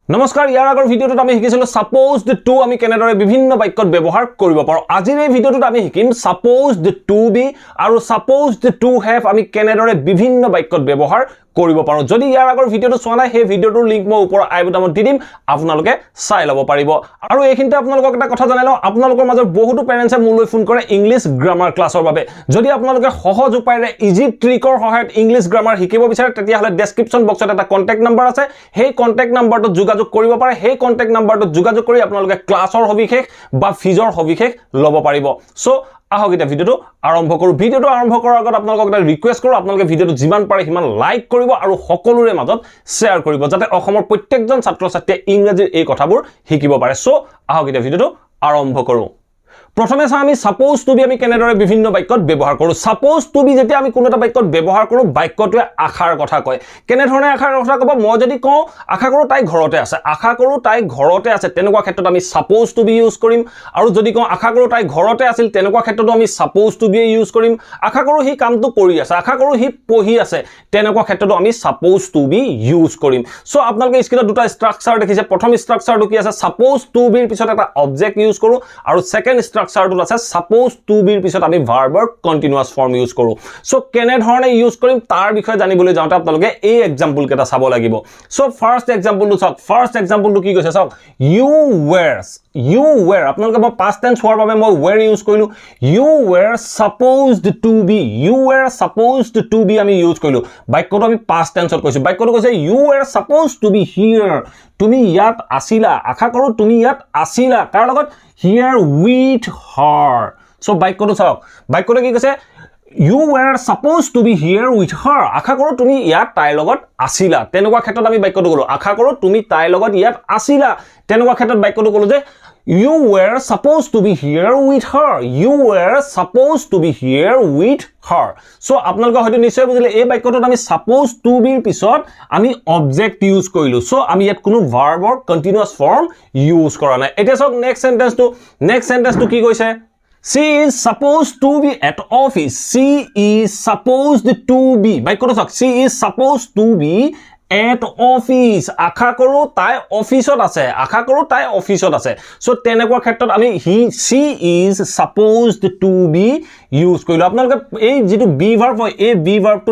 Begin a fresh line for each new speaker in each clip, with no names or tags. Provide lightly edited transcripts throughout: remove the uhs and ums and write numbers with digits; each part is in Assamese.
নমস্কাৰ ইয়াৰ আগৰ ভিডিঅ'টোত আমি শিকিছিলো সাপোজড টু আমি কেনেদৰে বিভিন্ন বাক্যত ব্যৱহাৰ কৰিব পাৰো আজিৰ এই ভিডিঅ'টোত আমি শিকিম সাপোজড টু বি আৰু সাপোজড টু হেভ আমি কেনেদৰে বিভিন্ন বাক্যত ব্যৱহাৰ কৰিব পাৰো যদি ইয়াৰ আগৰ ভিডিঅ'টো চোৱা নাই সেই ভিডিঅ'টোৰ লিংক মই ওপৰৰ আই বুটামত দি দিম আপোনালোকে চাই ল'ব পাৰিব আৰু এইখিনিতে আপোনালোকক এটা কথা জনাই লওঁ আপোনালোকৰ মাজৰ বহুতো পেৰেন্টছে মোলৈ ফোন কৰে ইংলিছ গ্ৰামাৰ ক্লাছৰ বাবে যদি আপোনালোকে সহজ উপায়েৰে ইজি ট্ৰিকৰ সহায়ত ইংলিছ গ্ৰামাৰ শিকিব বিচাৰে তেতিয়াহ'লে ডেসক্ৰিপচন বক্সত এটা কন্টাক্ট নম্বৰ আছে সেই কন্টাক্ট নম্বৰটোত যোগাযোগ কৰিব পাৰে সেই কন্টাক্ট নম্বৰটোত যোগাযোগ কৰি আপোনালোকে ক্লাছৰ সবিশেষ বা ফিজৰ সবিশেষ ল'ব পাৰিব সো আহক এটা ভিডিওটো আৰম্ভ কৰো ভিডিওটো আৰম্ভ কৰাৰ আগত আপোনালোকক এটা ৰিকুৱেষ্ট কৰো আপোনালোকে ভিডিওটো যিমান পাৰে সিমান লাইক কৰিব আৰু সকলোৰে মাজত শেয়াৰ কৰিব যাতে অসমৰ প্ৰত্যেকজন ছাত্ৰ ছাত্ৰীয়ে ইংৰাজীৰ এই কথাবোৰ শিকিব পাৰে সো আহক এটা ভিডিওটো আৰম্ভ কৰো প্ৰথমে আমি সাপোজ টু বি আমি কেনেদৰে বিভিন্ন বাক্যত ব্যৱহাৰ কৰো সাপোজ টু বি যেতিয়া আমি কোনো এটা বাক্যত ব্যৱহাৰ কৰো বাক্যটোৱে আশাৰ কথা কয় কেনে ধৰণে আশাৰ কথা কব মই যদি কওঁ আশা কৰো তাই ঘৰতে আছে আশা কৰো তাই ঘৰতে আছে তেনেকুৱা ক্ষেত্ৰত আমি সাপোজ টু বি ইউজ কৰিম আৰু যদি কওঁ আশা কৰো তাই ঘৰতে আছিল তেনেকুৱা ক্ষেত্ৰতো আমি সাপোজ টু বি ইউজ কৰিম আশা কৰো হি কামটো কৰি আছে আশা কৰো হি পঢ়ি আছে তেনেকুৱা ক্ষেত্ৰতো আমি সাপোজ টু বি ইউজ কৰিম সো আপোনালোকে স্ক্ৰিনত দুটা ষ্ট্ৰাকচাৰ দেখিছে প্ৰথম ষ্ট্ৰাকচাৰটো কি আছে সাপোজ টু বিৰ পিছত এটা অবজেক্ট ইউজ কৰো আৰু সেকেন্ড ষ্ট্ৰাকচাৰটো আছে সাপোজ টু বিৰ পিছত আমি ভাৰ্বৰ কন্টিনিউয়াস ফৰ্ম ইউজ কৰো সো কেনে ধৰণে ইউজ কৰিম তাৰ বিষয়ে জানিবলৈ যাওঁতে আপোনালোকে এই এক্সাম্পল কেটা চাব লাগিব সো ফাৰ্স্ট এক্সাম্পলটো চাওক ফাৰ্স্ট এক্সাম্পলটো কি কৈছে চাওক you were আপোনালোকে মই past tense হোৱাৰ বাবে মই were ইউজ কৰিলো you were supposed to be আমি ইউজ কৰিলো বাক্যটো আমি past tenseত কৈছো বাক্যটো কৈছে you were supposed to be here তুমি ইয়াত আছিলা আশা কৰো তুমি ইয়াত আছিলা কাৰ লগত here with her so বাক্যটো চাওক বাক্যটো কি কৈছে you were supposed to be here with her আশা কৰো তুমি ইয়াত তাইৰ লগত আছিলা তেনেকুৱা ক্ষেত্ৰত আমি বাক্যটো কলো আশা কৰো তুমি তাইৰ লগত ইয়াত আছিলা তেনেকুৱা ক্ষেত্ৰত বাক্যটো কলো যে you were supposed to be here with her you were supposed to be here with her so আপোনালোকে হয়তো নিশ্চয় বুজিলে এই বাক্যটোত আমি suppose to be ৰ পিছত আমি অবজেক্ট ইউজ কৰিলো সো আমি ইয়াত কোনো ভাৰ্বৰ কন্টিনিউয়াস ফৰ্ম ইউজ কৰা নাই এটা সক নেক্সট সেন্টেন্সটো কি কৈছে She is supposed to be at office. She is supposed to be. বাক্যটো চাওক she is supposed to be at office. আশা কৰো তাই অফিসত আছে আশা কৰো তাই অফিসত আছে সো তেনেকুৱা ক্ষেত্ৰত আমি she is supposed to be use কৰিলো আপোনালোকে এই যেটো বি ভাৰ্ব হয় এই বি ভাৰ্বটো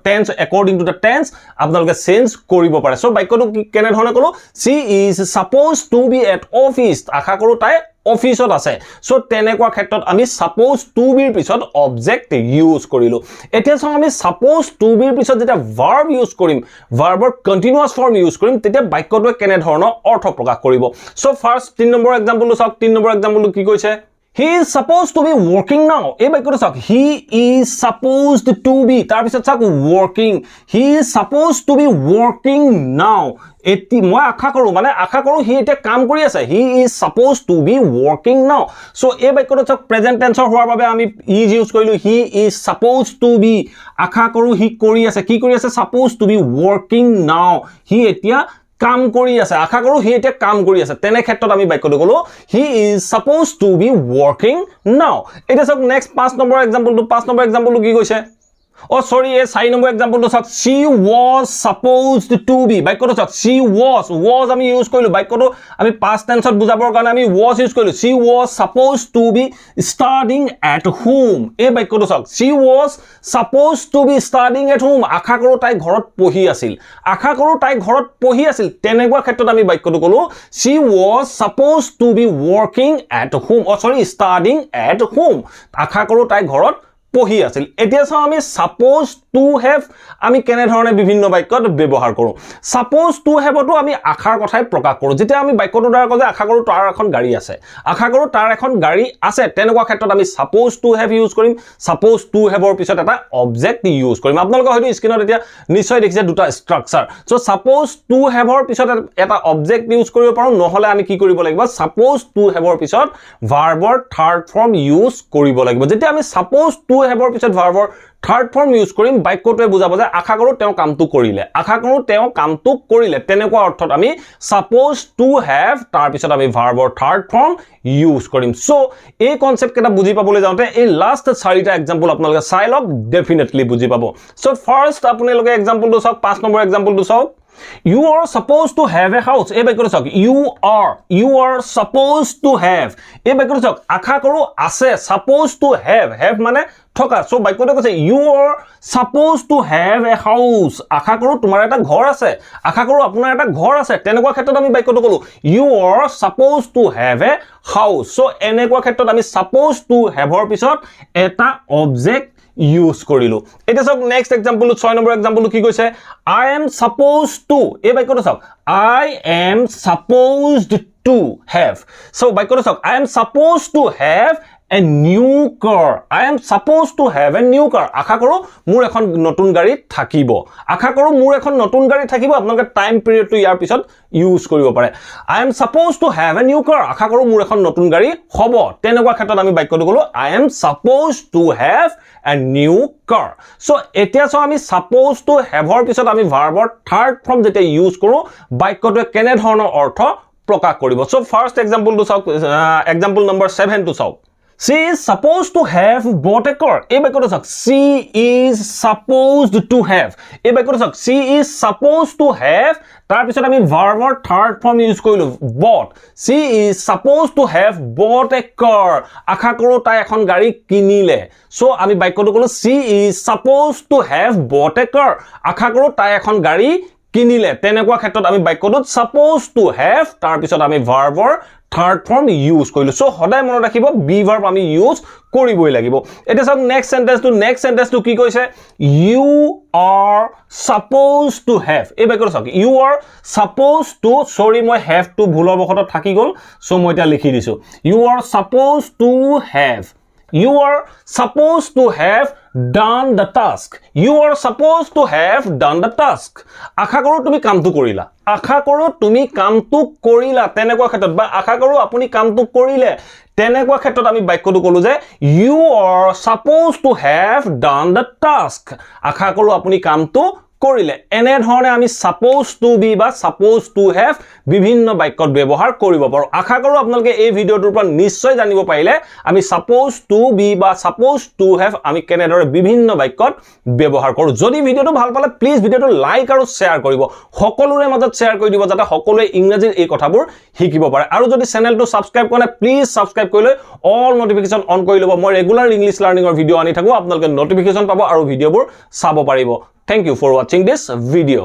tense according to the tense আপোনালোকে চেঞ্জ কৰিব পাৰে সো বাক্যটো কেনে ধৰণে কলো she is supposed to be at office আশা কৰো তাই অফিসত আছে সো তেনেকুৱা ক্ষেত্ৰত আমি সাপোজ টু বিৰ পিছত অবজেক্ট ইউজ কৰিলো এতিয়া সং আমি সাপোজ টু বিৰ পিছত যেটা ভাৰ্ব ইউজ কৰিম ভাৰ্বৰ কন্টিনিউয়াস ফৰ্ম ইউজ কৰিম তেতিয়া বাক্যটোৱে কেনে ধৰণৰ অৰ্থ প্ৰকাশ কৰিব সো ফাৰ্স্ট 3 নম্বৰ এক্সাম্পলটো চাওক 3 নম্বৰ এক্সাম্পলটো কি কৈছে He is supposed to be working now. এই বাক্যটো চাওক he is supposed to be তাৰ পিছত চাওক working he is supposed to be working now এতি মই আশা কৰো হি এটা কাম কৰি আছে he is supposed to be working now so এই বাক্যটো চাওক প্ৰেজেন্ট টেন্সৰ হোৱাৰ বাবে আমি is ইউজ কৰিলো he is supposed to be আশা কৰো হি কৰি আছে কি কৰি আছে supposed to be working now হি এতিয়া কাম কৰি আছে আশা কৰো হি এটা কাম কৰি আছে তেনে ক্ষেত্ৰত আমি বাক্যটো কলো he is supposed to be working now এটা সব নেক্সট 5 নম্বৰ এক্সাম্পলটো কি কৈছে Oh sorry এই 4 নম্বৰ এক্সাম্পলটো চাওক she was supposed to be বাক্যটো চাওক she was আমি ইউজ কৰিলো বাক্যটো আমি past tenseত বুজাবৰ কাৰণে আমি was ইউজ কৰিলো she was supposed to be studying at home এই বাক্যটো চাওক she was supposed to be studying at home আশা কৰো তাই ঘৰত পঢ়ি আছিল তেনেকুৱা ক্ষেত্ৰত আমি বাক্যটো কলো she was supposed to be working at home studying at home আশা কৰো তাই ঘৰত পঢ়ি আছিল এতিয়া চাও আমি সাপোজ টু হেভ আমি কেনে ধৰণে বিভিন্ন বাক্যত ব্যৱহাৰ কৰো সাপোজ টু হেভটো আমি আশাৰ কথাই প্ৰকাশ কৰো যেতিয়া আমি বাক্যটো দ্বাৰা কওঁ যে আশা কৰো তাৰ এখন গাড়ী আছে তেনেকুৱা ক্ষেত্ৰত আমি সাপোজ টু হেভ ইউজ কৰিম সাপোজ টু হেভৰ পিছত এটা অবজেক্ট ইউজ কৰিম আপোনালোকে হয়তো স্ক্ৰিনত এতিয়া নিশ্চয় দেখিছে দুটা ষ্ট্ৰাকচাৰ সো সাপোজ টু হেভৰ পিছত এটা অবজেক্ট ইউজ কৰিব পাৰো নহলে আমি কি কৰিব লাগিব সাপোজ টু হেভৰ পিছত ভাৰ্বৰ থাৰ্ড ফৰ্ম ইউজ কৰিব লাগিব যেতিয়া আমি সাপোজ টু হেভৰ পিছত ভাৰ্বৰ থাৰ্ড ফৰ্ম ইউজ কৰিম বাক্যটোৱে বুজাব যে আশা কৰো তেওঁ কামটো কৰিলে তেনেকুৱা অৰ্থত আমি সাপোজ টু হেভ তাৰ পিছত আমি ভাৰ্বৰ থাৰ্ড ফৰ্ম ইউজ কৰিম সো এই কনসেপ্ট কেটা বুজি পাবলৈ যাওঁতে এই লাষ্ট 4টা এক্সাম্পল আপোনালোকে চাই লওক ডেফিনেটলি বুজি পাব সো ফাৰ্স্ট আপোনালোকে এক্সাম্পলটো চাওক 5 নম্বৰ এক্সাম্পলটো চাওক You are supposed to have a house. এই বাক্যটো চাওক, you are supposed to have. এই বাক্যটো চাওক, আশা কৰো আছে, supposed to have মানে থকা। সো বাক্যটো কৈছে you are supposed to have a house. আশা কৰো তোমাৰ এটা ঘৰ আছে, আশা কৰো আপোনাৰ এটা ঘৰ আছে। তেনেকুৱা ক্ষেত্ৰত আমি বাক্যটো কলো you are supposed to have a house. So এনেকুৱা ক্ষেত্ৰত আমি supposed to have ৰ পিছত এটা অবজেক্ট use কৰিলো। এটা চাওক নেক্সট এক্সাম্পল 6 নম্বৰ এক্সাম্পল কি কৈছে I am supposed to। এই বাক্যটো চাওক I am supposed to have। So বাক্যটো চাওক I am supposed to have a new car. I am supposed to have a new car. আশা কৰো মোৰ এখন নতুন গাড়ী থাকিব, আশা কৰো মোৰ এখন নতুন গাড়ী থাকিব। আপোনালোকে টাইম পিৰিয়ডটো ইয়াৰ পিছত ইউজ কৰিব পাৰে। I am supposed to have a new car. আশা কৰো মোৰ এখন নতুন গাড়ী হ'ব। তেনেকুৱা ক্ষেত্ৰত আমি বাক্যটো কলো I am supposed to have a new car. So এতিয়া চাও আমি supposed to have ৰ পিছত আমি ভাৰ্বৰ থাৰ্ড ফৰ্ম যেতিয়া ইউজ কৰো বাক্যটোৱে কেনে ধৰণৰ অৰ্থ প্ৰকাশ কৰিব। So ফাৰ্স্ট এক্সাম্পলটো চাওক, এক্সাম্পল নম্বৰ 7 টো চাওক। She is supposed to have bought a car. এই বাক্যটো চাওক she is supposed to have। এই বাক্যটো চাওক she is supposed to have, তাৰ পিছত আমি ভাৰ্বৰ থাৰ্ড ফৰ্ম ইউজ কৰিলো bought। she is supposed to have bought a car. আশা কৰো তাই এখন গাড়ী কিনিলে। সো আমি বাক্যটো কলো she is supposed to have bought a car. আশা কৰো তাই এখন গাড়ী কিনিলে। তেনেকুৱা ক্ষেত্ৰত আমি বাক্যটোত supposed to have তাৰ পিছত আমি ভাৰ্বৰ থাৰ্ড ফৰ্ম ইউজ কৰিলো। সো সদায় মনত ৰাখিব বি ভাৰ্ব আমি ইউজ কৰিবই লাগিব। এটা চাওক নেক্সট সেন্টেন্সটো কি কৈছে you are supposed to have। এই বাক্যটো চাওক you are supposed to, সৰি মই have to ভুলৰ বশতঃ থাকি গল, সো মই এটা লিখি দিছো you are supposed to have। You are supposed to have done the task. You are supposed to have done the task. আশা কৰো তুমি কামটো কৰিলা, আশা কৰো তুমি কামটো কৰিলা। তেনেকুৱা ক্ষেত্ৰত বা আশা কৰো আপুনি কামটো কৰিলে, তেনেকুৱা ক্ষেত্ৰত আমি বাক্যটো কলো যে you are supposed to have done the task. আশা কৰো আপুনি কামটো কৰিলে। এনে ধৰণে আমি supposed to be বা supposed to have বিভিন্ন বাক্যত ব্যৱহাৰ কৰিব পাৰো। আশা কৰো আপোনালোকে এই ভিডিওটোৰ পৰা নিশ্চয় জানিব পাৰিলে আমি supposed to be বা supposed to have আমি কেনেদৰে বিভিন্ন বাক্যত ব্যৱহাৰ কৰো। যদি ভিডিওটো ভাল পালে প্লিজ ভিডিওটো লাইক আৰু শেয়াৰ কৰিব, সকলোৰে মাজত শেয়াৰ কৰি দিব যাতে সকলোৱে ইংৰাজীৰ এই কথাবোৰ শিকিব পাৰে। আৰু যদি চেনেলটো সাবস্ক্ৰাইব কৰা নাই প্লিজ সাবস্ক্ৰাইব কৰি লৈ অল নটিফিকেশন অন কৰি ল'ব। মই ৰেগুলাৰ ইংলিছ লাৰ্নিংৰ ভিডিও আনি থাকো, আপোনালোকে নটিফিকেশন পাব আৰু ভিডিওবোৰ চাব পাৰিব। Thank you for watching this video.